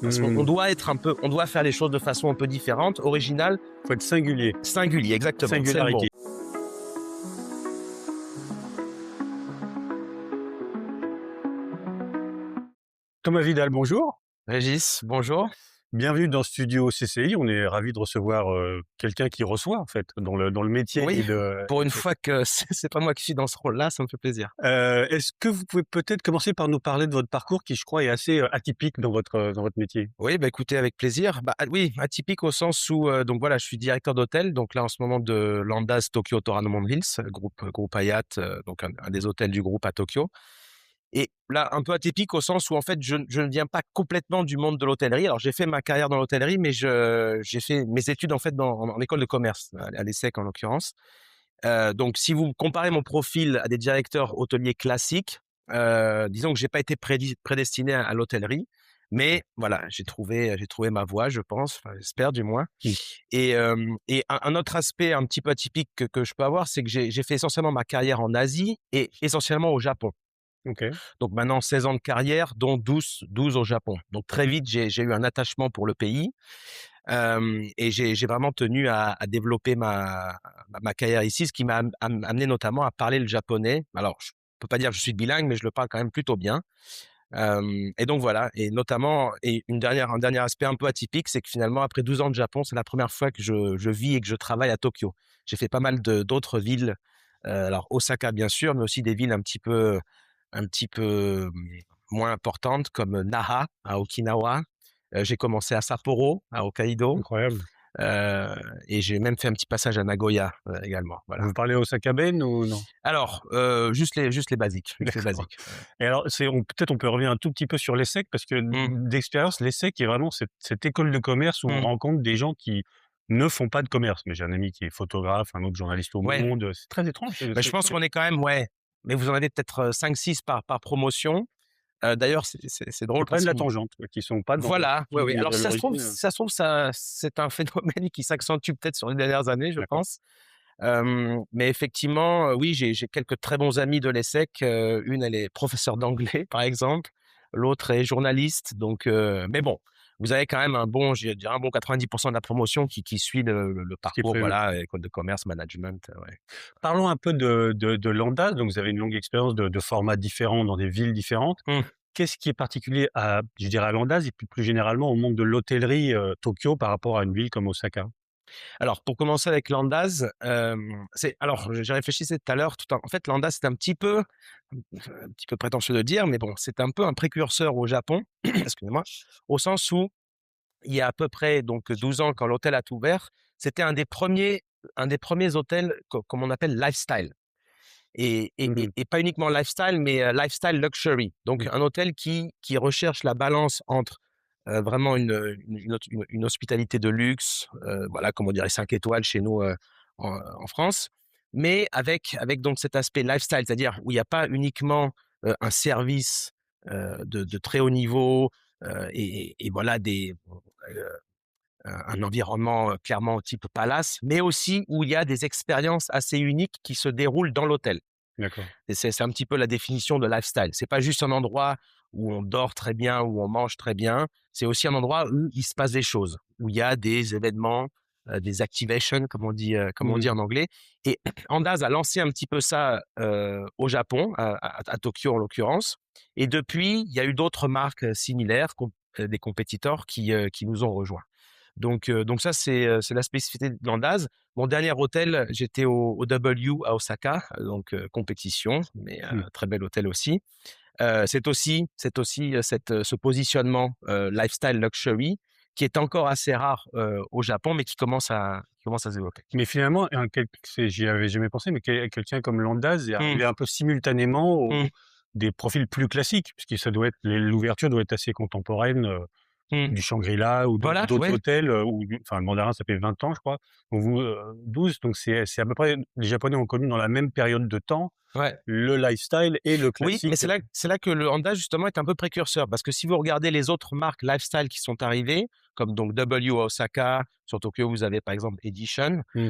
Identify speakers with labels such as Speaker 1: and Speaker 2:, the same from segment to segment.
Speaker 1: Parce qu'on
Speaker 2: Mmh.
Speaker 1: on doit faire les choses de façon un peu différente, originale,
Speaker 2: Faut être singulier.
Speaker 1: singulier, exactement, c'est le mot.
Speaker 2: Singularité. Thomas Vidal, bonjour.
Speaker 1: Régis, bonjour.
Speaker 2: Bienvenue dans Studio CCI. On est ravis de recevoir, quelqu'un qui reçoit, en fait, dans le métier
Speaker 1: Oui,
Speaker 2: et de
Speaker 1: pour une fois que c'est pas moi qui suis dans ce rôle-là, ça me fait plaisir.
Speaker 2: est-ce que vous pouvez peut-être commencer par nous parler de votre parcours qui, je crois, est assez, atypique dans votre métier?
Speaker 1: Oui, bah, écoutez, avec plaisir. Bah, oui, atypique au sens où, donc voilà, je suis directeur d'hôtel, donc là, en ce moment, de Landaz Tokyo Toranomon Hills, groupe Hyatt, donc un des hôtels du groupe à Tokyo. Et là, un peu atypique au sens où, en fait, je ne viens pas complètement du monde de l'hôtellerie. Alors, j'ai fait ma carrière dans l'hôtellerie, mais j'ai fait mes études, en fait, en école de commerce, à l'ESSEC, en l'occurrence. Donc, si vous comparez mon profil à des directeurs hôteliers classiques, disons que j'ai pas été prédestiné à l'hôtellerie, mais voilà, j'ai trouvé ma voie, je pense, enfin, j'espère du moins.
Speaker 2: Mmh.
Speaker 1: Et un autre aspect un petit peu atypique que je peux avoir, c'est que j'ai fait essentiellement ma carrière en Asie et essentiellement au Japon.
Speaker 2: OK.
Speaker 1: Donc maintenant 16 ans de carrière, dont 12 au Japon. Donc très vite, j'ai eu un attachement pour le pays. Et j'ai vraiment tenu à développer ma carrière ici, ce qui m'a amené notamment à parler le japonais. Alors, je peux pas dire que je suis bilingue, mais je le parle quand même plutôt bien. Et donc voilà, et notamment, et un dernier aspect un peu atypique, c'est que finalement, après 12 ans de Japon, c'est la première fois que je vis et que je travaille à Tokyo. J'ai fait pas mal d'autres villes, alors Osaka bien sûr, mais aussi des villes un petit peu moins importantes comme Naha à Okinawa. J'ai commencé à Sapporo, à Hokkaido,
Speaker 2: Incroyable.
Speaker 1: euh, et j'ai même fait un petit passage à Nagoya également. Voilà.
Speaker 2: Vous parlez osakaben ou non?
Speaker 1: Alors, juste les basiques, juste les
Speaker 2: D'accord.
Speaker 1: basiques.
Speaker 2: Et alors, peut-être on peut revenir un tout petit peu sur l'ESSEC parce que
Speaker 1: Hum,
Speaker 2: d'expérience, l'ESSEC est vraiment cette école de commerce où on
Speaker 1: hum.
Speaker 2: rencontre des gens qui ne font pas de commerce. Mais j'ai un ami qui est photographe, un autre journaliste au
Speaker 1: Ouais,
Speaker 2: Monde. C'est très étrange.
Speaker 1: bah, je pense qu'on est quand même, ouais. Mais vous en avez peut-être 5-6 par promotion. D'ailleurs, c'est
Speaker 2: Qui
Speaker 1: drôle parce
Speaker 2: prennent la
Speaker 1: que
Speaker 2: tangente, qui sont pas dans
Speaker 1: voilà, ouais, oui.
Speaker 2: qui
Speaker 1: Alors
Speaker 2: à l'origine,
Speaker 1: si ça se trouve, ça, c'est un phénomène qui s'accentue peut-être sur les dernières années, je
Speaker 2: d'accord.
Speaker 1: pense. Mais effectivement, oui, j'ai quelques très bons amis de l'ESSEC. Une, elle est professeure d'anglais, par exemple. L'autre est journaliste. Donc, mais bon, vous avez quand même je dirais un bon 90% de la promotion qui suit le
Speaker 2: Ce qui est
Speaker 1: parcours,
Speaker 2: prévu.
Speaker 1: voilà, école de commerce, management, ouais.
Speaker 2: Parlons un peu de Landaz. Donc vous avez une longue expérience de formats différents dans des villes différentes.
Speaker 1: Mmh.
Speaker 2: Qu'est-ce qui est particulier à, je dirais, à Landaz et puis plus généralement au monde de l'hôtellerie, Tokyo par rapport à une ville comme Osaka?
Speaker 1: Alors, pour commencer avec Landaz, alors, j'ai réfléchissais tout à l'heure, en fait, Landaz, c'est un petit peu prétentieux de dire, mais bon, c'est un peu un précurseur au Japon, excusez-moi, au sens où il y a à peu près donc 12 ans, quand l'hôtel a ouvert, c'était un des premiers hôtels comme on appelle lifestyle.
Speaker 2: Mmh.
Speaker 1: Et pas uniquement lifestyle, mais lifestyle luxury. Donc
Speaker 2: Mmh.
Speaker 1: un hôtel qui recherche la balance entre vraiment une hospitalité de luxe, voilà, comme on dirait 5 étoiles chez nous en France, mais avec donc cet aspect lifestyle, c'est-à-dire où il n'y a pas uniquement un service de très haut niveau, et voilà euh, un environnement clairement type palace, mais aussi où il y a des expériences assez uniques qui se déroulent dans l'hôtel.
Speaker 2: D'accord.
Speaker 1: Et c'est un petit peu la définition de lifestyle. C'est pas juste un endroit où on dort très bien, où on mange très bien. C'est aussi un endroit où il se passe des choses, où il y a des événements, des activations, comme on
Speaker 2: Mmh.
Speaker 1: dit en anglais. Et Andaz a lancé un petit peu ça au Japon, à Tokyo en l'occurrence. Et depuis, il y a eu d'autres marques similaires, des compétiteurs qui nous ont rejoints. Donc ça, c'est la spécificité de Landaz. Mon dernier hôtel, j'étais au W à Osaka, donc compétition, mais
Speaker 2: Mmh.
Speaker 1: très bel hôtel aussi. C'est aussi ce positionnement lifestyle luxury qui est encore assez rare au Japon, mais qui commence à se développer.
Speaker 2: Mais finalement, j'y avais jamais pensé, mais quelqu'un comme Landaz est
Speaker 1: Mmh,
Speaker 2: arrivé un peu simultanément
Speaker 1: mmh,
Speaker 2: aux des profils plus classiques, puisque ça doit être l'ouverture doit être assez contemporaine,
Speaker 1: mmh.
Speaker 2: du Shangri-La ou
Speaker 1: Voilà,
Speaker 2: d'autres
Speaker 1: ouais.
Speaker 2: hôtels, enfin le Mandarin ça fait 20 ans je crois. Donc vous, 12, donc c'est à peu près les Japonais ont connu dans la même période de temps
Speaker 1: Ouais.
Speaker 2: le lifestyle et le
Speaker 1: Oui, mais
Speaker 2: classique.
Speaker 1: c'est là que le Honda justement est un peu précurseur parce que si vous regardez les autres marques lifestyle qui sont arrivées, comme donc W à Osaka, sur Tokyo vous avez par exemple Edition,
Speaker 2: Mmh.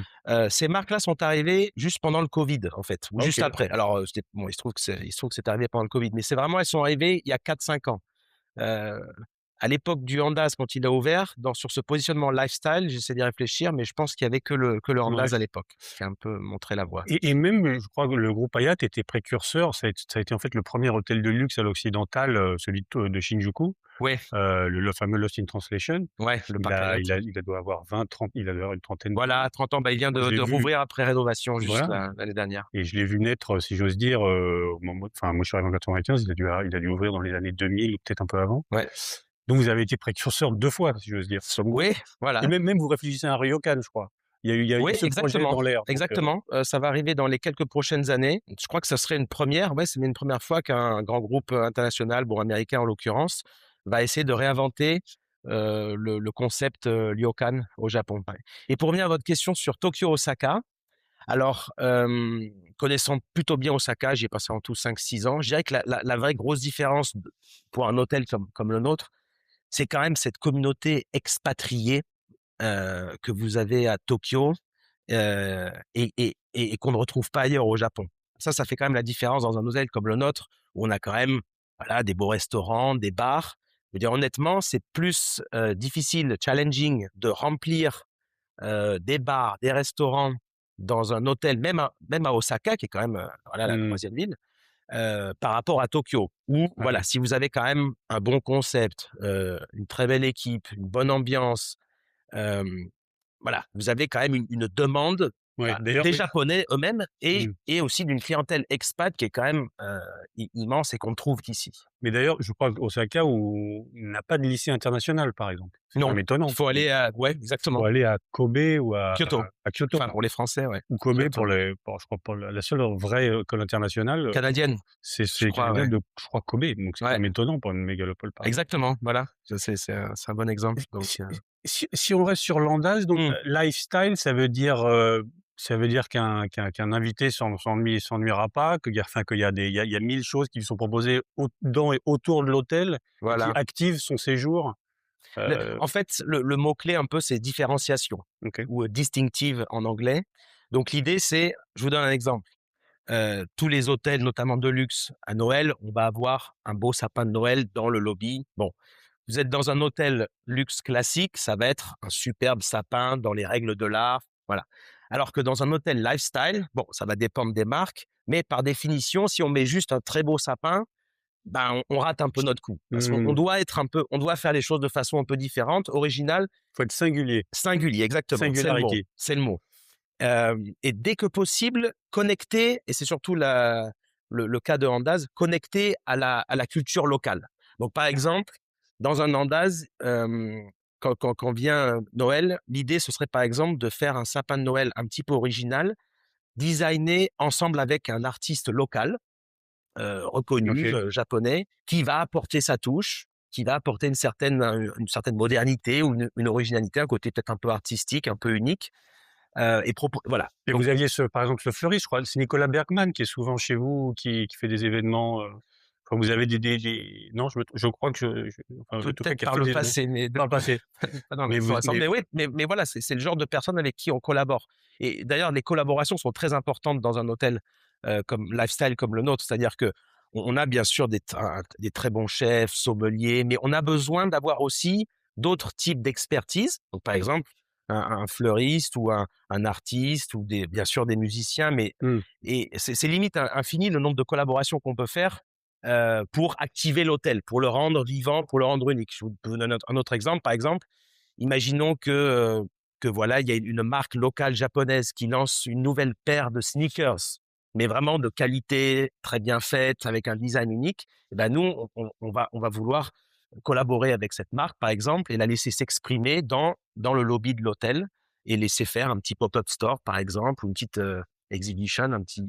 Speaker 1: ces marques-là sont arrivées juste pendant le Covid en fait, ou juste
Speaker 2: OK.
Speaker 1: après. Alors bon, il se trouve que c'est arrivé pendant le Covid, mais c'est vraiment elles sont arrivées il y a 4-5 ans. Euh, à l'époque du Andaz, quand il a ouvert, sur ce positionnement lifestyle, j'essaie d'y réfléchir, mais je pense qu'il y avait que le
Speaker 2: Ouais.
Speaker 1: Andaz à l'époque, qui a un peu montré la voie.
Speaker 2: Et même, je crois que le groupe Hyatt était précurseur. Ça a été en fait le premier hôtel de luxe à l'occidental, celui de Shinjuku,
Speaker 1: Ouais,
Speaker 2: le fameux Lost in Translation.
Speaker 1: ouais, le
Speaker 2: Il
Speaker 1: parc
Speaker 2: a
Speaker 1: Hyatt.
Speaker 2: il a il doit avoir 20-30, il a dû avoir une trentaine d'années.
Speaker 1: Voilà, 30 ans, bah, il vient
Speaker 2: Moi, je
Speaker 1: de
Speaker 2: l'ai vu,
Speaker 1: rouvrir après rénovation juste
Speaker 2: voilà,
Speaker 1: l'année dernière.
Speaker 2: et je l'ai vu naître, si j'ose dire, au moment, enfin, moi, je suis arrivé en 95, il a dû ouvrir dans les années 2000 ou peut-être un peu avant.
Speaker 1: Ouais.
Speaker 2: Donc vous avez été précurseur 2 fois, si j'ose dire. Comme
Speaker 1: Oui,
Speaker 2: et
Speaker 1: voilà.
Speaker 2: même vous réfléchissez à un ryokan, je crois. Il y a
Speaker 1: Oui,
Speaker 2: ce projet
Speaker 1: exactement,
Speaker 2: dans l'air, donc
Speaker 1: exactement. Ça va arriver dans les quelques prochaines années. Je crois que ça serait une première, ouais, c'est une première fois qu'un grand groupe international, bon américain en l'occurrence, va essayer de réinventer le concept ryokan au Japon. Ouais. Et pour revenir à votre question sur Tokyo-Osaka, alors connaissant plutôt bien Osaka, j'y ai passé en tout 5-6 ans, je dirais que la vraie grosse différence pour un hôtel comme le nôtre, c'est quand même cette communauté expatriée que vous avez à Tokyo et qu'on ne retrouve pas ailleurs au Japon. Ça fait quand même la différence dans un hôtel comme le nôtre, où on a quand même voilà, des beaux restaurants, des bars. Je veux dire, honnêtement, c'est plus difficile, challenging de remplir des bars, des restaurants dans un hôtel, même à Osaka, qui est quand même voilà, la
Speaker 2: mmh,
Speaker 1: troisième ville, par rapport à Tokyo, où voilà,
Speaker 2: ouais.
Speaker 1: si vous avez quand même un bon concept, une très belle équipe, une bonne ambiance, Hem, voilà, vous avez quand même une demande,
Speaker 2: Ouais,
Speaker 1: bah,
Speaker 2: d'ailleurs,
Speaker 1: des
Speaker 2: oui.
Speaker 1: Japonais eux-mêmes et
Speaker 2: Mmh.
Speaker 1: et aussi d'une clientèle expat qui est quand même, immense et qu'on ne trouve qu'ici.
Speaker 2: Mais d'ailleurs, je crois qu'Osaka où n'a pas de lycée international, par exemple. C'est quand
Speaker 1: Non,
Speaker 2: même
Speaker 1: il
Speaker 2: étonnant.
Speaker 1: faut
Speaker 2: Il
Speaker 1: aller à ouais,
Speaker 2: faut
Speaker 1: exactement,
Speaker 2: aller à Kobe ou à
Speaker 1: Kyoto.
Speaker 2: à Kyoto,
Speaker 1: Enfin
Speaker 2: pardon,
Speaker 1: pour les Français, ouais,
Speaker 2: ou Kobe
Speaker 1: Kyoto.
Speaker 2: je crois pour la seule vraie école internationale,
Speaker 1: Canadienne,
Speaker 2: c'est
Speaker 1: je
Speaker 2: les
Speaker 1: crois,
Speaker 2: Canadiens
Speaker 1: ouais.
Speaker 2: de, je crois, Kobe, donc c'est quand
Speaker 1: Ouais,
Speaker 2: même étonnant pour une mégalopole pareille.
Speaker 1: exactement, voilà, c'est un bon exemple donc
Speaker 2: Si on reste sur l'Andaz, donc
Speaker 1: mmh,
Speaker 2: lifestyle, ça veut dire qu'un invité s'ennuiera pas, qu'il y a 1000 choses qui lui sont proposées dans et autour de l'hôtel et qui
Speaker 1: voilà.
Speaker 2: activent son séjour. Heu,
Speaker 1: En fait, le mot-clé un peu, c'est différenciation
Speaker 2: OK.
Speaker 1: ou distinctive en anglais. Donc l'idée, c'est je vous donne un exemple. Tous les hôtels, notamment de luxe, à Noël, on va avoir un beau sapin de Noël dans le lobby. Bon, vous êtes dans un hôtel luxe classique, ça va être un superbe sapin dans les règles de l'art, voilà. Alors que dans un hôtel lifestyle, bon, ça va dépendre des marques, mais par définition, si on met juste un très beau sapin, ben, on rate un peu notre coup. Parce qu'on
Speaker 2: Mmh.
Speaker 1: doit être un peu, on doit faire les choses de façon un peu différente, originale,
Speaker 2: Faut être singulier,
Speaker 1: singulier, exactement, c'est le mot,
Speaker 2: singularité.
Speaker 1: c'est le mot. Et dès que possible, connecter, et c'est surtout le cas de Andaz, connecter à la culture locale. Donc, par exemple, dans un Andaz, quand vient Noël, l'idée, ce serait par exemple de faire un sapin de Noël un petit peu original, designé ensemble avec un artiste local, reconnu,
Speaker 2: OK.
Speaker 1: japonais, qui va apporter sa touche, qui va apporter une certaine modernité ou une originalité, un côté peut-être un peu artistique, un peu unique, voilà.
Speaker 2: Et
Speaker 1: Donc
Speaker 2: vous aviez par exemple, ce fleuriste, je crois, c'est Nicolas Bergman qui est souvent chez vous, qui fait des événements, enfin vous avez non, je crois que enfin, en tout cas
Speaker 1: peut-être
Speaker 2: qui a
Speaker 1: par
Speaker 2: fait
Speaker 1: le
Speaker 2: des
Speaker 1: passé, mais
Speaker 2: dans le passé.
Speaker 1: pas dans
Speaker 2: Mais
Speaker 1: l'instant
Speaker 2: vous
Speaker 1: récent.
Speaker 2: mais
Speaker 1: Mais oui, mais voilà, c'est le genre de personnes avec qui on collabore. Et d'ailleurs, les collaborations sont très importantes dans un hôtel comme lifestyle comme le nôtre. C'est-à-dire que on a bien sûr des très bons chefs, sommeliers, mais on a besoin d'avoir aussi d'autres types d'expertise. Donc, par exemple, un fleuriste ou un artiste ou bien sûr des musiciens, mais
Speaker 2: mmh,
Speaker 1: et c'est limite infini le nombre de collaborations qu'on peut faire pour activer l'hôtel, pour le rendre vivant, pour le rendre unique. Je vous donne un autre exemple. Par exemple, imaginons que voilà, il y a une marque locale japonaise qui lance une nouvelle paire de sneakers, mais vraiment de qualité, très bien faite, avec un design unique. Et ben nous, on va vouloir collaborer avec cette marque, par exemple, et la laisser s'exprimer dans le lobby de l'hôtel et laisser faire un petit pop-up store, par exemple, ou une petite exhibition, un petit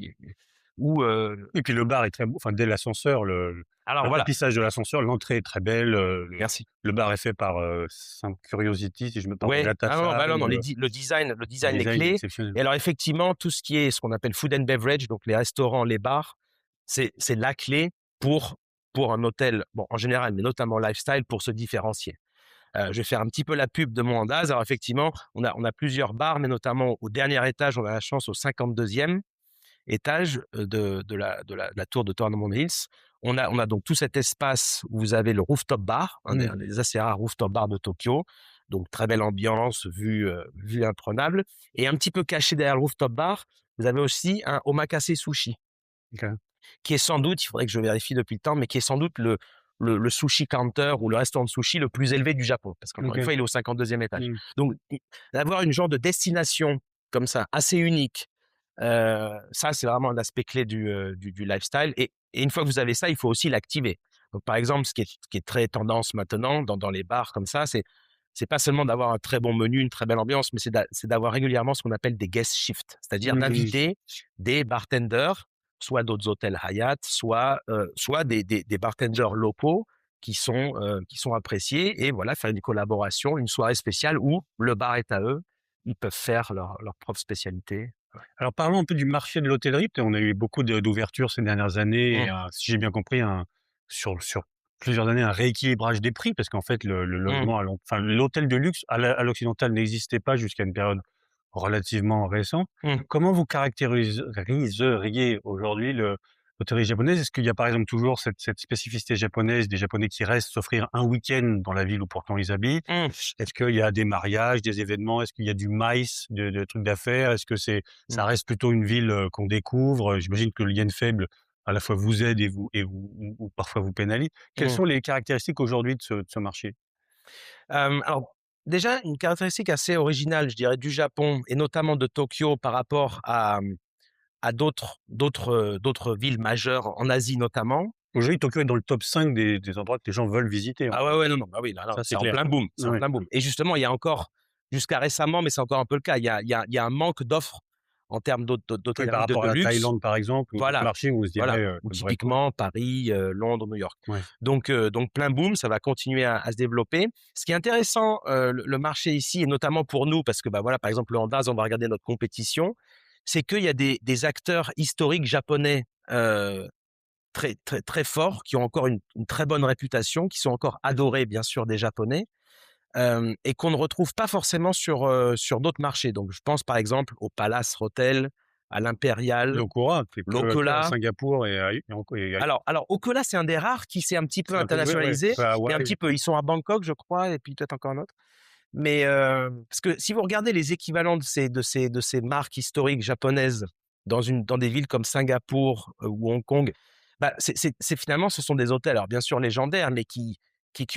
Speaker 1: ou
Speaker 2: et puis le bar est très beau, enfin dès l'ascenseur,
Speaker 1: alors voilà,
Speaker 2: l'atterrissage de l'ascenseur, l'entrée est très belle,
Speaker 1: merci.
Speaker 2: le bar est fait par, Simple Curiosity, si je me trompe,
Speaker 1: Ouais,
Speaker 2: Data
Speaker 1: ah non, bah non, non,
Speaker 2: Time, le
Speaker 1: le design est
Speaker 2: design est
Speaker 1: clé.
Speaker 2: exceptionnel.
Speaker 1: Et alors effectivement, tout ce qui est ce qu'on appelle food and beverage, donc les restaurants, les bars, c'est la clé pour pour un hôtel, bon en général, mais notamment lifestyle, pour se différencier. Je vais faire un petit peu la pub de mon Andaz. Alors effectivement, on a plusieurs bars, mais notamment au dernier étage, on a la chance au 52e étage de la tour de Tournament Hills. On a donc tout cet espace où vous avez le rooftop bar, un des assez rares rooftop bars de Tokyo. Donc, très belle ambiance, vue imprenable. Et un petit peu caché derrière le rooftop bar, vous avez aussi un omakase sushi,
Speaker 2: OK.
Speaker 1: qui est sans doute, il faudrait que je vérifie depuis le temps, mais qui est sans doute le sushi counter ou le restaurant de sushi le plus élevé du Japon. Parce qu'encore une
Speaker 2: OK.
Speaker 1: fois, il est au 52e étage.
Speaker 2: Mmh.
Speaker 1: Donc, d'avoir une genre de destination comme ça, assez unique, ça, c'est vraiment un aspect clé du lifestyle. Et une fois que vous avez ça, il faut aussi l'activer. Donc, par exemple, ce qui est très tendance maintenant dans les bars comme ça, c'est pas seulement d'avoir un très bon menu, une très belle ambiance, mais c'est d'avoir régulièrement ce qu'on appelle des guest shifts, c'est-à-dire
Speaker 2: Mmh.
Speaker 1: d'inviter des bartenders, soit d'autres hôtels Hyatt, soit des bartenders locaux qui sont appréciés, et voilà, faire une collaboration, une soirée spéciale où le bar est à eux, ils peuvent faire leur propre spécialité. Ouais.
Speaker 2: Alors parlons un peu du marché de l'hôtellerie. On a eu beaucoup d'ouvertures ces dernières années et
Speaker 1: Mmh,
Speaker 2: si j'ai bien compris, sur plusieurs années, un rééquilibrage des prix parce qu'en fait le
Speaker 1: mmh,
Speaker 2: logement enfin l'hôtel de luxe à l'occidental n'existait pas jusqu'à une période relativement récente.
Speaker 1: mmh.
Speaker 2: Comment vous caractériseriez aujourd'hui l'hôtellerie japonaise? Est-ce qu'il y a par exemple toujours cette spécificité japonaise des Japonais qui restent s'offrir un week-end dans la ville où pourtant ils habitent?
Speaker 1: Mmh,
Speaker 2: Est-ce qu'il y a des mariages, des événements? Est-ce qu'il y a du MICE, de trucs d'affaires? Est-ce que ça
Speaker 1: mmh,
Speaker 2: reste plutôt une ville, qu'on découvre? J'imagine que le yen faible, à la fois vous aide ou parfois vous pénalise. Quelles
Speaker 1: mmh.
Speaker 2: sont les caractéristiques aujourd'hui de ce marché?
Speaker 1: Alors, déjà, une caractéristique assez originale, je dirais, du Japon et notamment de Tokyo par rapport à d'autres villes majeures en Asie notamment.
Speaker 2: Aujourd'hui, Tokyo est dans le top 5 des endroits que les gens veulent visiter, en
Speaker 1: Ah
Speaker 2: fait.
Speaker 1: ouais, ouais, non, non, bah oui, là,
Speaker 2: Ça,
Speaker 1: c'est
Speaker 2: c'est
Speaker 1: en
Speaker 2: clair.
Speaker 1: plein boom, c'est en
Speaker 2: Ouais.
Speaker 1: plein boom. Et justement, il y a encore, jusqu'à récemment, mais c'est encore un peu le cas, il y a un manque d'offres en termes
Speaker 2: Oui, par
Speaker 1: d'hôtellerie de
Speaker 2: rapport à la
Speaker 1: luxe.
Speaker 2: Thaïlande, par exemple, ou d'autres
Speaker 1: Voilà,
Speaker 2: marchés où on se
Speaker 1: voilà,
Speaker 2: dirait,
Speaker 1: ou
Speaker 2: ça devrait être moins.
Speaker 1: typiquement Paris, Londres, New York.
Speaker 2: Ouais.
Speaker 1: Donc plein boom, ça va continuer à se développer. Ce qui est intéressant, le marché ici, et notamment pour nous, parce que bah voilà, par exemple, le handball, on va regarder notre compétition, c'est qu'il y a des acteurs historiques japonais très très très forts, qui ont encore une très bonne réputation, qui sont encore adorés bien sûr des Japonais, et qu'on ne retrouve pas forcément sur d'autres marchés. Donc je pense par exemple au Palace Hotel, à l'Impérial,
Speaker 2: L'Okura, c'est que à
Speaker 1: l'Okula.
Speaker 2: Singapour et ailleurs.
Speaker 1: Alors Okula, c'est un des rares qui s'est un petit peu
Speaker 2: C'est un peu ouais,
Speaker 1: internationalisé,
Speaker 2: c'est à
Speaker 1: mais un
Speaker 2: Hawaï.
Speaker 1: petit peu. Ils sont à Bangkok, je crois, et puis peut-être encore un autre. Mais parce que si vous regardez les équivalents de ces marques historiques japonaises dans des villes comme Singapour, ou Hong Kong, bah, c'est finalement, ce sont des hôtels, alors bien sûr légendaires, mais qui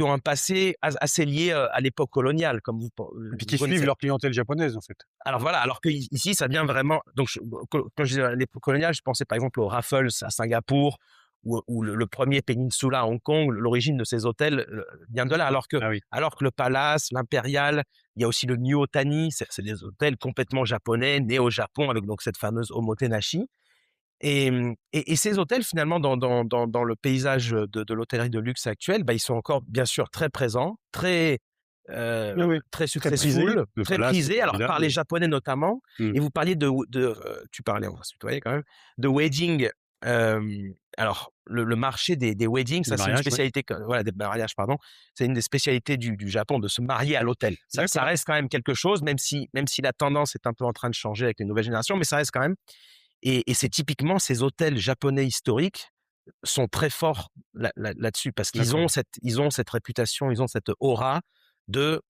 Speaker 1: ont un passé assez lié, à l'époque coloniale, comme
Speaker 2: Et puis
Speaker 1: vous
Speaker 2: qui suivent
Speaker 1: connaissez.
Speaker 2: leur clientèle japonaise, en fait.
Speaker 1: Alors voilà, alors que ici, ça vient vraiment. Donc, quand je disais à l'époque coloniale, je pensais par exemple aux Raffles à Singapour, ou le premier Peninsula à Hong Kong. L'origine de ces hôtels vient de là.
Speaker 2: Ah oui.
Speaker 1: Alors que le Palace, l'Impérial, il y a aussi le New Otani, c'est des hôtels complètement japonais, nés au Japon, avec donc cette fameuse omotenashi. Et ces hôtels, finalement, dans le paysage de l'hôtellerie de luxe actuelle, bah, ils sont encore, bien sûr, très présents,
Speaker 2: Oui, oui.
Speaker 1: très
Speaker 2: Très prisé,
Speaker 1: successful,
Speaker 2: le
Speaker 1: très
Speaker 2: Palace,
Speaker 1: prisés, alors par
Speaker 2: évidemment.
Speaker 1: les Japonais notamment.
Speaker 2: Mmh.
Speaker 1: Et vous parliez tu parlais, on va se tutoyer quand même, de wedding. Alors, le marché des weddings,
Speaker 2: Les
Speaker 1: ça, c'est une
Speaker 2: mariages, ouais.
Speaker 1: spécialité, voilà, des mariages, pardon. C'est une des spécialités du Japon, de se marier à l'hôtel. Ça
Speaker 2: D'accord.
Speaker 1: reste quand même quelque chose, même si la tendance est un peu en train de changer avec les nouvelles générations, mais ça reste quand même. Et c'est typiquement ces hôtels japonais historiques sont très forts là-dessus, parce qu'ils
Speaker 2: D'accord.
Speaker 1: ont cette réputation, ils ont cette aura de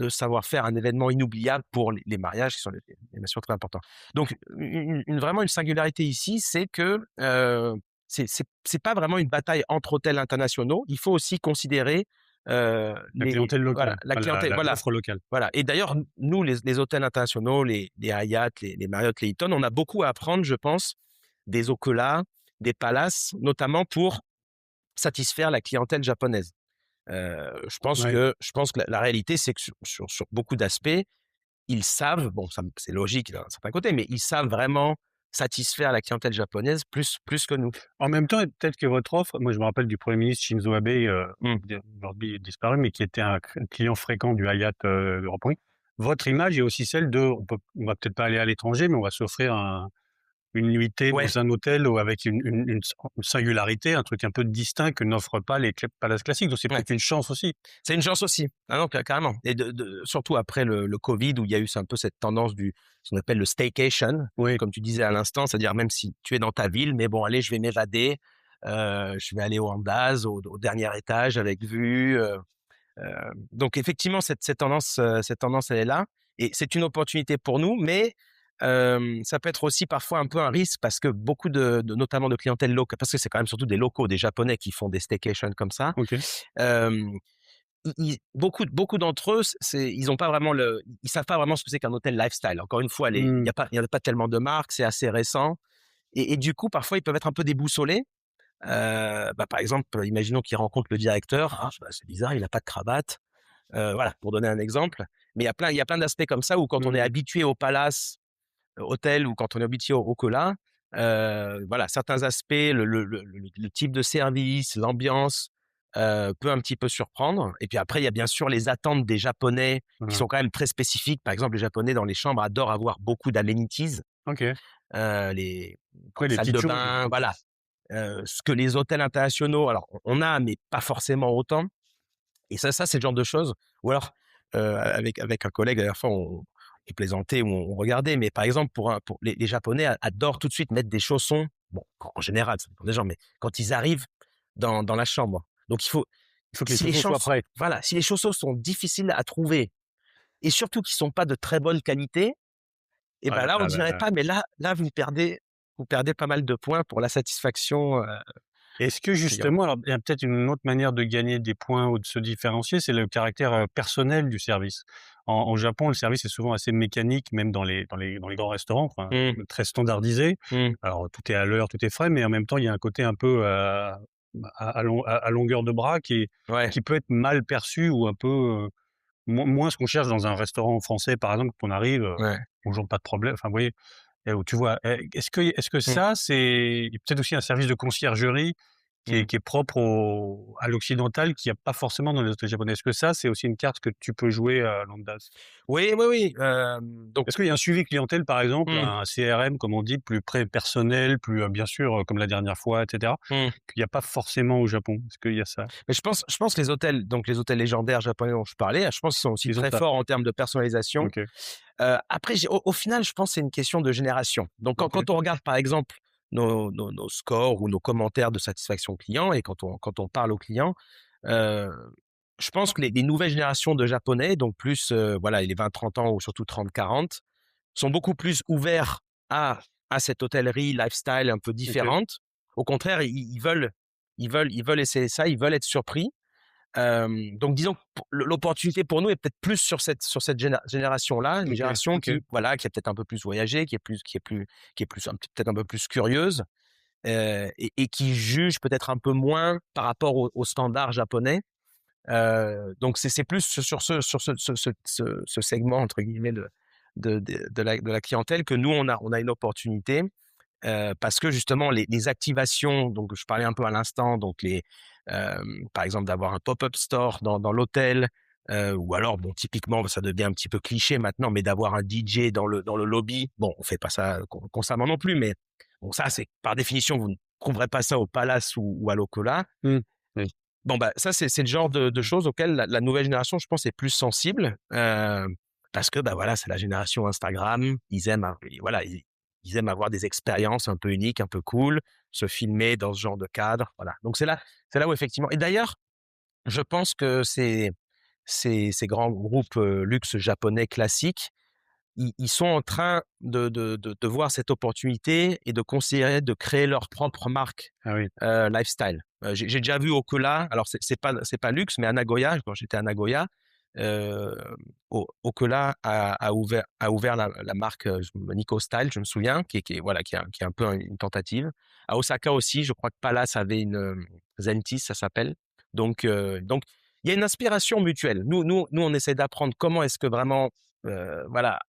Speaker 1: savoir faire un événement inoubliable pour les mariages, qui sont bien sûr très importants. Donc vraiment une singularité ici, c'est que c'est pas vraiment une bataille entre hôtels internationaux. Il faut aussi considérer
Speaker 2: La clientèle
Speaker 1: voilà,
Speaker 2: locale,
Speaker 1: la
Speaker 2: enfin
Speaker 1: clientèle, voilà,
Speaker 2: l'offre locale.
Speaker 1: voilà. Et d'ailleurs, nous, les hôtels internationaux, les Hyatt, les Marriott, les Hilton, on a beaucoup à apprendre, je pense, des Okula, des Palaces, notamment pour satisfaire la clientèle japonaise.
Speaker 2: Ouais.
Speaker 1: Je pense que la réalité, c'est que sur beaucoup d'aspects, ils savent, bon, ça, c'est logique d'un certain côté, mais ils savent vraiment satisfaire la clientèle japonaise plus que nous.
Speaker 2: En même temps, peut-être que votre offre moi, je me rappelle du Premier ministre Shinzo Abe,
Speaker 1: Mmh.
Speaker 2: aujourd'hui disparu, mais qui était un client fréquent du Hyatt, de Roppongi. Votre image est aussi celle de on va peut-être pas aller à l'étranger, mais on va s'offrir une nuitée
Speaker 1: Ouais.
Speaker 2: dans un hôtel ou avec une singularité, un truc un peu distinct que n'offrent pas les palaces classiques, donc c'est
Speaker 1: Ouais.
Speaker 2: peut-être une chance aussi.
Speaker 1: C'est une chance aussi. Ah non, carrément. Et surtout après le Covid, où il y a eu un peu cette tendance ce qu'on appelle le staycation,
Speaker 2: Oui,
Speaker 1: comme tu disais à l'instant, c'est-à-dire même si tu es dans ta ville, mais bon, allez, je vais m'évader. Je vais aller au Andaz, au dernier étage avec vue. Donc effectivement, cette tendance, elle est là, et c'est une opportunité pour nous, mais ça peut être aussi parfois un peu un risque parce que beaucoup notamment de clientèle locale, parce que c'est quand même surtout des locaux, des Japonais qui font des staycations comme ça.
Speaker 2: OK.
Speaker 1: Euh, beaucoup d'entre eux, ils ont pas vraiment ils savent pas vraiment ce que c'est qu'un hôtel lifestyle. Encore une fois,
Speaker 2: Mmh.
Speaker 1: il y a pas tellement de marques, c'est assez récent, et du coup, parfois, ils peuvent être un peu déboussolés. Par exemple, imaginons qu'ils rencontrent le directeur. Ah, bah, c'est bizarre, il a pas de cravate. Voilà, pour donner un exemple. Mais il y a plein d'aspects comme ça où quand on est
Speaker 2: Mmh.
Speaker 1: habitué au Palace Hôtel, ou quand on est habitué au Cola, voilà, certains aspects, le type de service, l'ambiance, peut un petit peu surprendre. Et puis après, il y a bien sûr les attentes des Japonais qui
Speaker 2: Voilà.
Speaker 1: sont quand même très spécifiques. Par exemple, les Japonais dans les chambres adorent avoir beaucoup d'amenities,
Speaker 2: OK.
Speaker 1: les
Speaker 2: Ouais, les
Speaker 1: salles
Speaker 2: petites
Speaker 1: de
Speaker 2: choses.
Speaker 1: bain, voilà. Ce que les hôtels internationaux, alors on a, mais pas forcément autant. Et ça, c'est le genre de choses. Ou alors, avec un collègue, la dernière fois, on plaisantait ou on regardait, mais par exemple, pour les Japonais adorent tout de suite mettre des chaussons. Bon, en général, ça dépend des gens, mais quand ils arrivent dans la chambre. Donc,
Speaker 2: Il faut que les
Speaker 1: si les
Speaker 2: chaussons soient
Speaker 1: chances,
Speaker 2: prêts.
Speaker 1: voilà, si les chaussons sont difficiles à trouver et surtout qu'ils sont pas de très bonne qualité, et ben
Speaker 2: Ouais,
Speaker 1: là, on
Speaker 2: ah
Speaker 1: dirait
Speaker 2: bah,
Speaker 1: pas, mais là, vous perdez pas mal de points pour la satisfaction,
Speaker 2: est-ce que
Speaker 1: client.
Speaker 2: justement, alors il y a peut-être une autre manière de gagner des points ou de se différencier, c'est le caractère, personnel du service. Au Japon, le service est souvent assez mécanique, même dans les grands restaurants, enfin,
Speaker 1: Mmh,
Speaker 2: très standardisé.
Speaker 1: mmh,
Speaker 2: Alors tout est à l'heure, tout est frais, mais en même temps, il y a un côté un peu, à longueur de bras
Speaker 1: ouais,
Speaker 2: qui peut être mal perçu ou un peu, moins ce qu'on cherche dans un restaurant français, par exemple, quand on arrive,
Speaker 1: ouais,
Speaker 2: «Bonjour, pas de problème», enfin, vous voyez? Où tu vois? Est-ce que
Speaker 1: mmh,
Speaker 2: ça, c'est peut-être aussi un service de conciergerie
Speaker 1: mmh.
Speaker 2: qui est propre à l'occidental, qu'il y a pas forcément dans les hôtels japonais? Est-ce que ça, c'est aussi une carte que tu peux jouer à Landaz?
Speaker 1: Oui, oui, oui. Donc,
Speaker 2: Est-ce qu'il y a un suivi clientèle, par exemple,
Speaker 1: mmh,
Speaker 2: un CRM, comme on dit, plus personnel, plus, bien sûr, comme la dernière fois, et cetera,
Speaker 1: mmh.
Speaker 2: qu'il y a pas forcément au Japon? Est-ce qu'il y a ça?
Speaker 1: Mais je pense que les hôtels légendaires japonais dont je parlais, je pense qu'ils sont aussi
Speaker 2: Ils ont
Speaker 1: très
Speaker 2: ça?
Speaker 1: forts en termes de personnalisation.
Speaker 2: OK,
Speaker 1: Après, au final, je pense que c'est une question de génération. Donc,
Speaker 2: OK,
Speaker 1: quand on regarde, par exemple, nos scores ou nos commentaires de satisfaction client, et quand on parle aux clients, heu, je pense que les nouvelles générations de Japonais, donc plus, voilà, les 20-30 ans ou surtout 30-40, sont beaucoup plus ouverts à cette hôtellerie lifestyle un peu
Speaker 2: OK.
Speaker 1: différente. Au contraire, ils veulent essayer ça, ils veulent être surpris. Donc disons que l'opportunité pour nous est peut-être plus sur cette génération-là, une
Speaker 2: OK,
Speaker 1: génération
Speaker 2: OK.
Speaker 1: qui a peut-être un peu plus voyagé, qui est plus peut-être un peu plus curieuse, et qui juge peut-être un peu moins par rapport aux standards japonais. Donc c'est plus sur ce segment entre guillemets de la clientèle que nous on a une opportunité. Parce que justement les activations, donc je parlais un peu à l'instant, donc par exemple d'avoir un pop-up store dans l'hôtel, ou alors bon typiquement ça devient un petit peu cliché maintenant, mais d'avoir un DJ dans le lobby. Bon, on fait pas ça constamment non plus, mais bon ça c'est par définition vous ne trouverez pas ça au Palace ou à l'Ocola.
Speaker 2: Mmh. Oui.
Speaker 1: Bon bah ça c'est le genre de choses auxquelles la nouvelle génération je pense est plus sensible, parce que bah voilà c'est la génération Instagram, ils aiment voilà ils aiment avoir des expériences un peu uniques, un peu cool, se filmer dans ce genre de cadre, voilà. Donc c'est là où effectivement, et d'ailleurs je pense que ces grands groupes luxe japonais classiques, ils sont en train de voir cette opportunité et de considérer de créer leur propre marque
Speaker 2: Ah oui.
Speaker 1: lifestyle. J'ai déjà vu Ocola, alors c'est pas luxe, mais à Nagoya, quand j'étais à Nagoya, heu, Ocola a ouvert la marque, Nico Style, je me souviens, voilà, qui est un peu une tentative. À Osaka aussi, je crois que Palace avait une, Zentis, ça s'appelle. Donc il y a une inspiration mutuelle. Nous, on essaie d'apprendre comment est-ce que vraiment, voilà,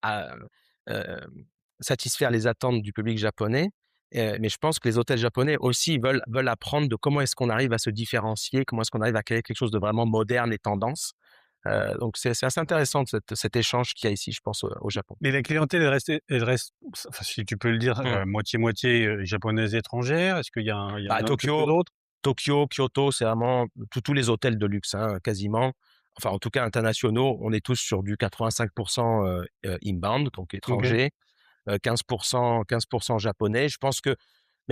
Speaker 1: heu, satisfaire les attentes du public japonais. Mais je pense que les hôtels japonais aussi veulent apprendre de comment est-ce qu'on arrive à se différencier, comment est-ce qu'on arrive à créer quelque chose de vraiment moderne et tendance. Donc c'est assez intéressant cet échange qu'il y a ici, je pense, au Japon.
Speaker 2: Mais la clientèle, elle reste, enfin, si tu peux le dire,
Speaker 1: Mmh.
Speaker 2: moitié-moitié, japonaise étrangère? Est-ce qu'il y a
Speaker 1: Bah,
Speaker 2: quelque chose d'autre?
Speaker 1: Tokyo, Kyoto, c'est vraiment tous les hôtels de luxe, hein, quasiment. Enfin, en tout cas internationaux, on est tous sur du 85% inbound, donc
Speaker 2: OK.
Speaker 1: étrangers, 15% japonais. Je pense que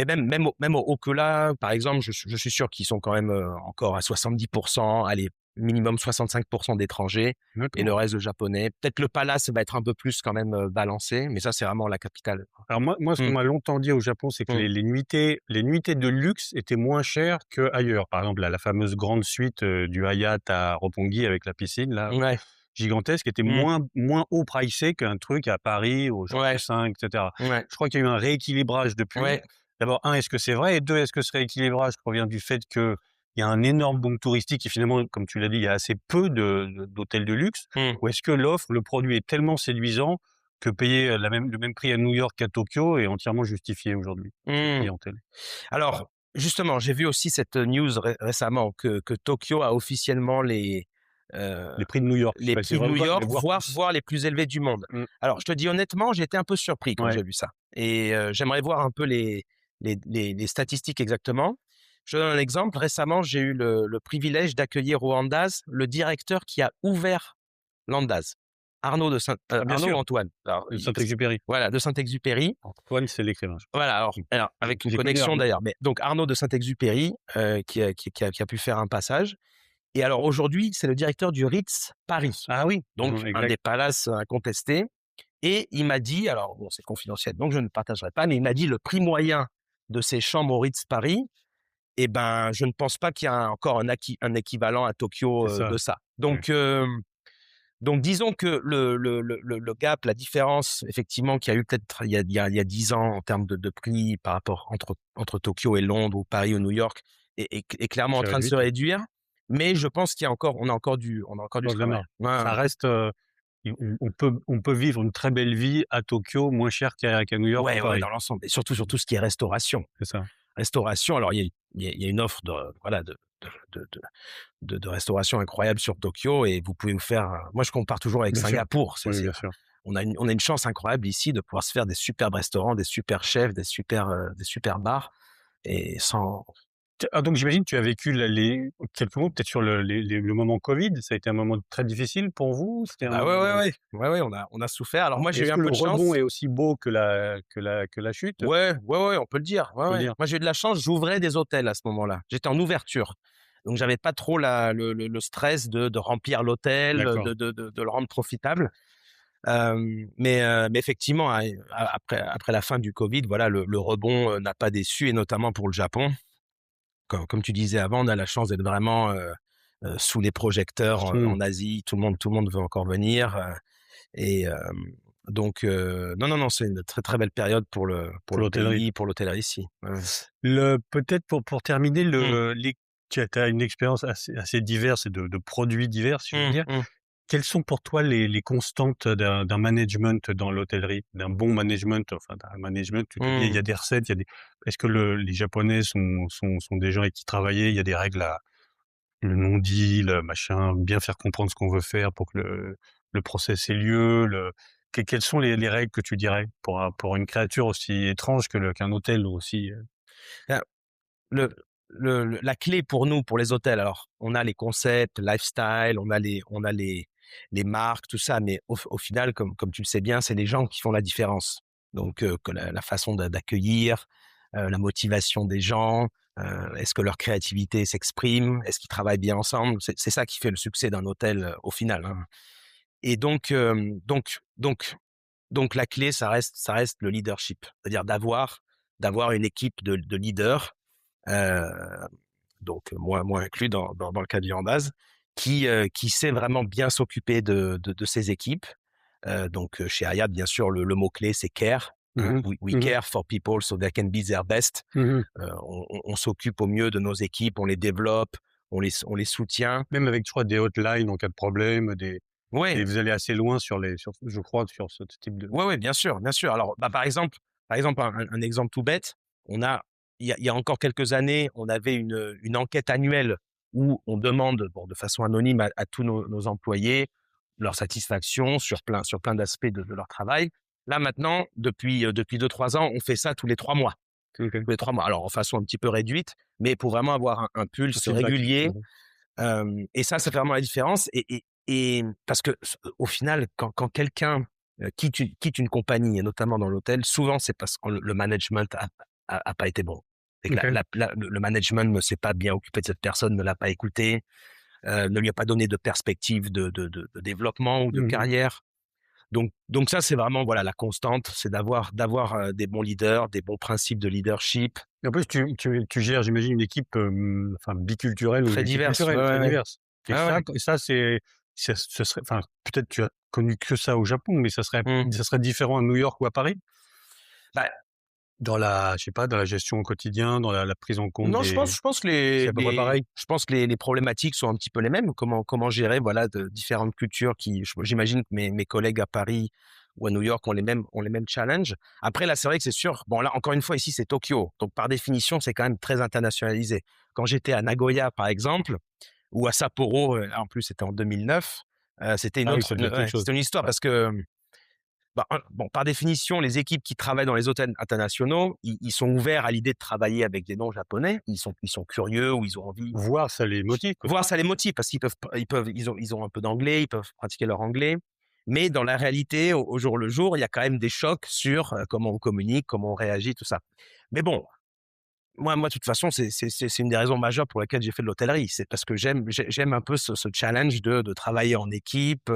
Speaker 1: Mais même au Okula, par exemple, je suis sûr qu'ils sont quand même encore à 70%, allez, minimum 65% d'étrangers et le
Speaker 2: D'accord.
Speaker 1: reste de japonais. Peut-être le Palace va être un peu plus quand même balancé, mais ça, c'est vraiment la capitale.
Speaker 2: Alors moi, ce qu'on
Speaker 1: Mmh,
Speaker 2: m'a longtemps dit au Japon, c'est que
Speaker 1: mmh.
Speaker 2: les nuitées de luxe étaient moins chères qu'ailleurs. Par exemple, la fameuse grande suite, du Hyatt à Roppongi avec la piscine là,
Speaker 1: Ouais,
Speaker 2: gigantesque, était
Speaker 1: mmh,
Speaker 2: moins haut pricé qu'un truc à Paris, au Jean
Speaker 1: ouais,
Speaker 2: V et cetera.
Speaker 1: ouais,
Speaker 2: Je crois qu'il y a eu un rééquilibrage depuis.
Speaker 1: ouais.
Speaker 2: D'abord, un, est-ce que c'est vrai? Et deux, est-ce que ce rééquilibrage provient du fait qu'il y a un énorme boom touristique et finalement, comme tu l'as dit, il y a assez peu d'hôtels de luxe?
Speaker 1: Mmh,
Speaker 2: Ou est-ce que l'offre, le produit est tellement séduisant que payer le même prix à New York qu'à Tokyo est entièrement justifié aujourd'hui, cette
Speaker 1: mmh.
Speaker 2: clientèle?
Speaker 1: Alors, justement, j'ai vu aussi cette news récemment que Tokyo a officiellement heu,
Speaker 2: Les prix de New York, je sais
Speaker 1: les
Speaker 2: pas si c'est
Speaker 1: prix de
Speaker 2: vrai ou
Speaker 1: New
Speaker 2: pas, mais
Speaker 1: York,
Speaker 2: voire plus.
Speaker 1: voire les plus élevés du monde.
Speaker 2: Mmh.
Speaker 1: Alors, je te dis honnêtement, j'ai été un peu surpris quand
Speaker 2: Ouais.
Speaker 1: j'ai vu ça et j'aimerais voir un peu les statistiques exactement. Je te donne un exemple. Récemment, j'ai eu le privilège d'accueillir au Andaz le directeur qui a ouvert l'Andaz,
Speaker 2: Ah bien
Speaker 1: Arnaud ou
Speaker 2: sûr,
Speaker 1: Antoine. Alors,
Speaker 2: de Saint-Exupéry.
Speaker 1: voilà, de Saint-Exupéry.
Speaker 2: Antoine, c'est l'écrivain, je
Speaker 1: Voilà, alors
Speaker 2: mmh.
Speaker 1: alors avec une
Speaker 2: J'ai connu
Speaker 1: connexion
Speaker 2: Arnaud.
Speaker 1: d'ailleurs, mais donc Arnaud de Saint-Exupéry, qui a pu faire un passage et alors aujourd'hui, c'est le directeur du Ritz Paris,
Speaker 2: Ah oui,
Speaker 1: donc un
Speaker 2: exact.
Speaker 1: des palaces incontestés et il m'a dit, alors bon, c'est confidentiel, donc je ne partagerai pas, mais il m'a dit: «Le prix moyen de ces chambres au Ritz Paris et ben, je ne pense pas qu'il y a encore un équivalent à Tokyo,
Speaker 2: C'est ça.
Speaker 1: de ça».
Speaker 2: Ouais.
Speaker 1: Donc disons que le gap, la différence effectivement qu'il y a eu peut-être il y a 10 ans en termes de prix par rapport entre Tokyo et Londres ou Paris ou New York est clairement en
Speaker 2: C'est
Speaker 1: train de se
Speaker 2: réduite, ouais.
Speaker 1: réduire. Mais je pense qu'il y a encore on a encore du
Speaker 2: Encore de la
Speaker 1: travail.
Speaker 2: marge.
Speaker 1: Ouais, ouais.
Speaker 2: Ça reste, on peut vivre une très belle vie à Tokyo, moins cher qu'à New York ou
Speaker 1: Ouais, ouais,
Speaker 2: Paris.
Speaker 1: dans l'ensemble et surtout sur tout ce qui est restauration.
Speaker 2: C'est ça.
Speaker 1: Restauration, alors il y a une offre de voilà de de de restauration incroyable sur Tokyo et vous pouvez vous faire, moi je compare toujours avec
Speaker 2: Bien sûr.
Speaker 1: Singapour.
Speaker 2: Oui, bien sûr.
Speaker 1: On a une chance incroyable ici de pouvoir se faire des superbes restaurants, des super chefs, des super bars et sans
Speaker 2: Donc j'imagine que tu as vécu la les quelques mots peut-être sur le moment covid. Ça a été un moment très difficile pour vous? C'était
Speaker 1: bah,
Speaker 2: un
Speaker 1: ouais, ouais, ouais. Ouais, ouais, on a souffert. Alors moi, j'ai eu
Speaker 2: Est-ce
Speaker 1: un
Speaker 2: que
Speaker 1: peu
Speaker 2: le
Speaker 1: de
Speaker 2: rebond
Speaker 1: chance.
Speaker 2: est aussi beau que la chute? On
Speaker 1: Ouais, ouais, ouais, on peut le dire. Ouais,
Speaker 2: peut le
Speaker 1: ouais.
Speaker 2: dire?
Speaker 1: Moi, j'ai eu de la chance, j'ouvrais des hôtels à ce moment-là. J'étais en ouverture. Donc j'avais pas trop la le stress de remplir l'hôtel,
Speaker 2: D'accord.
Speaker 1: de le rendre profitable. Mais effectivement, après la fin du covid, voilà, le rebond, n'a pas déçu et notamment pour le Japon. Comme tu disais avant, on a la chance d'être vraiment, sous les projecteurs,
Speaker 2: Mmh.
Speaker 1: en Asie. Tout le monde veut encore venir, et donc non, non, non, c'est une très, très belle période pour
Speaker 2: Pour
Speaker 1: le
Speaker 2: l'hôtellerie.
Speaker 1: pays, pour l'hôtellerie ici. Ouais, ouais.
Speaker 2: Le peut-être pour terminer,
Speaker 1: Mmh.
Speaker 2: tu as une expérience assez diverse et de produits divers, si je veux
Speaker 1: Mmh,
Speaker 2: dire.
Speaker 1: mmh.
Speaker 2: Quelles sont pour toi les constantes d'un management dans l'hôtellerie? D'un bon management, enfin d'un management, tu te dis: «Il y
Speaker 1: Mmh.
Speaker 2: a des recettes, il y a des» est-ce que les Japonais sont des gens avec qui travailler? Il y a des règles à le non-dit, le machin, bien faire comprendre ce qu'on veut faire pour que le process ait lieu, quelles sont les règles que tu dirais pour une créature aussi étrange qu'un hôtel ou aussi,
Speaker 1: Ah, le la clé pour nous, pour les hôtels, alors on a les concepts, lifestyle, on a les marques, tout ça, mais au final, comme tu le sais bien, c'est les gens qui font la différence. Donc que la façon d'accueillir, la motivation des gens, est-ce que leur créativité s'exprime? Est-ce qu'ils travaillent bien ensemble? C'est ça qui fait le succès d'un hôtel, au final, hein. Et donc la clé, ça reste le leadership. C'est-à-dire d'avoir une équipe de leaders, heu, donc moi inclus dans le cas du Handbase, qui sait vraiment bien s'occuper de ses équipes. Donc chez Hayat, bien sûr, le mot-clé, c'est care, hein.
Speaker 2: mmh
Speaker 1: We
Speaker 2: mh. Mmh.
Speaker 1: care for people so they can be their best.
Speaker 2: Mmh.
Speaker 1: On s'occupe au mieux de nos équipes, on les développe, on les soutient.
Speaker 2: Même avec, je crois, des hotlines en cas de problème, et
Speaker 1: Ouais,
Speaker 2: vous allez assez loin sur je crois, sur ce type de
Speaker 1: ouais, ouais, bien sûr, bien sûr. Alors, bah, par exemple, un exemple tout bête, il y a encore quelques années, on avait une enquête annuelle où on demande, bon, de façon anonyme à tous nos employés leur satisfaction sur plein d'aspects de leur travail. Là, maintenant, depuis 2-3 ans, on fait ça tous les 3 mois.
Speaker 2: OK.
Speaker 1: Tous les 3 mois. Alors, en façon un petit peu réduite, mais pour vraiment avoir un
Speaker 2: Un
Speaker 1: pulse
Speaker 2: feedback.
Speaker 1: régulier.
Speaker 2: Mmh.
Speaker 1: Et ça fait vraiment la différence et parce que au final, quand quelqu'un, quitte une compagnie et notamment dans l'hôtel, souvent c'est parce que le management a pas été bon. C'est que
Speaker 2: OK.
Speaker 1: le management ne s'est pas bien occupé de cette personne, ne l'a pas écouté, ne lui a pas donné de perspective de développement ou de
Speaker 2: Mmh.
Speaker 1: carrière. Donc ça, c'est vraiment, voilà, la constante, c'est d'avoir des bons leaders, des bons principes de leadership,
Speaker 2: En plus, tu gères, j'imagine, une équipe, enfin, biculturelle ou
Speaker 1: très diverses. Ouais,
Speaker 2: multiculturelle,
Speaker 1: ouais,
Speaker 2: très
Speaker 1: ouais.
Speaker 2: diverse.
Speaker 1: Ouais, ouais.
Speaker 2: Et ça, ce serait, enfin, peut-être tu as connu que ça au Japon, mais
Speaker 1: Mmh.
Speaker 2: ça serait différent à New York ou à Paris?
Speaker 1: Bah,
Speaker 2: Dans la je sais pas, dans la gestion au quotidien, dans la prise en compte
Speaker 1: non,
Speaker 2: des
Speaker 1: je pense que
Speaker 2: c'est à peu près pareil?
Speaker 1: les problématiques sont un petit peu les mêmes. Comment gérer, voilà, de différentes cultures qui, j'imagine que mes collègues à Paris ou à New York ont les mêmes challenges. Après, là, c'est vrai que c'est sûr. Bon, là, encore une fois, ici, c'est Tokyo. Donc, par définition, c'est quand même très internationalisé. Quand j'étais à Nagoya, par exemple, ou à Sapporo, en plus, c'était en 2009, c'était
Speaker 2: Ah oui, ça devient quelque chose.
Speaker 1: c'était une histoire
Speaker 2: Ouais.
Speaker 1: parce que, bah, bon, par définition, les équipes qui travaillent dans les hôtels internationaux, ils sont ouverts à l'idée de travailler avec des non-japonais. Ils sont curieux ou ils ont envie.
Speaker 2: Voir ça les motive
Speaker 1: Voir
Speaker 2: peut-être?
Speaker 1: ça les motive parce ils ont un peu d'anglais, ils peuvent pratiquer leur anglais. Mais dans la réalité, au jour le jour, il y a quand même des chocs sur comment on communique, comment on réagit, tout ça. Mais bon, moi, de toute façon, c'est une des raisons majeures pour lesquelles j'ai fait de l'hôtellerie. C'est parce que j'aime un peu ce challenge de travailler en équipe,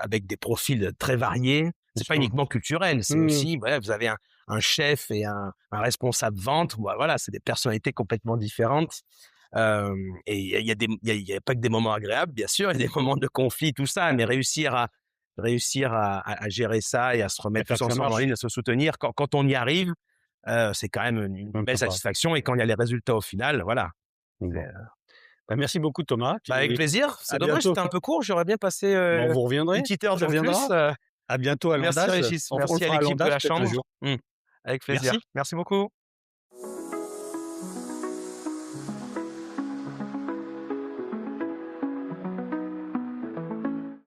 Speaker 1: avec des profils très variés.
Speaker 2: Bien
Speaker 1: C'est pas
Speaker 2: sûr.
Speaker 1: uniquement culturel, c'est
Speaker 2: Mmh.
Speaker 1: aussi, ouais, vous avez un chef et un responsable vente. Voilà, c'est des personnalités complètement différentes. Et il y a pas que des moments agréables, bien sûr, il y a des moments de conflit, tout ça, mais réussir à gérer ça et à se
Speaker 2: À
Speaker 1: remettre
Speaker 2: faire
Speaker 1: tous
Speaker 2: que ça
Speaker 1: ensemble en
Speaker 2: marche.
Speaker 1: ligne, à se soutenir. Quand on y arrive, c'est quand même une
Speaker 2: Quand même
Speaker 1: belle
Speaker 2: sympa.
Speaker 1: satisfaction. Et quand il y a les résultats au final, voilà. C'est,
Speaker 2: Bon. Bah, merci beaucoup Thomas,
Speaker 1: bah, avec
Speaker 2: puis
Speaker 1: plaisir. C'est
Speaker 2: à
Speaker 1: dommage,
Speaker 2: bientôt.
Speaker 1: c'était un peu court. J'aurais bien passé
Speaker 2: Bon, vous
Speaker 1: une
Speaker 2: reviendrez,
Speaker 1: petite heure
Speaker 2: tu
Speaker 1: de plus.
Speaker 2: reviendras. À bientôt à
Speaker 1: Merci
Speaker 2: Landaz.
Speaker 1: Régis,
Speaker 2: On le
Speaker 1: merci à
Speaker 2: fera à
Speaker 1: l'équipe de
Speaker 2: Landaz
Speaker 1: la
Speaker 2: peut-être un
Speaker 1: chambre.
Speaker 2: jour.
Speaker 1: Avec plaisir.
Speaker 2: Merci.
Speaker 1: Merci beaucoup.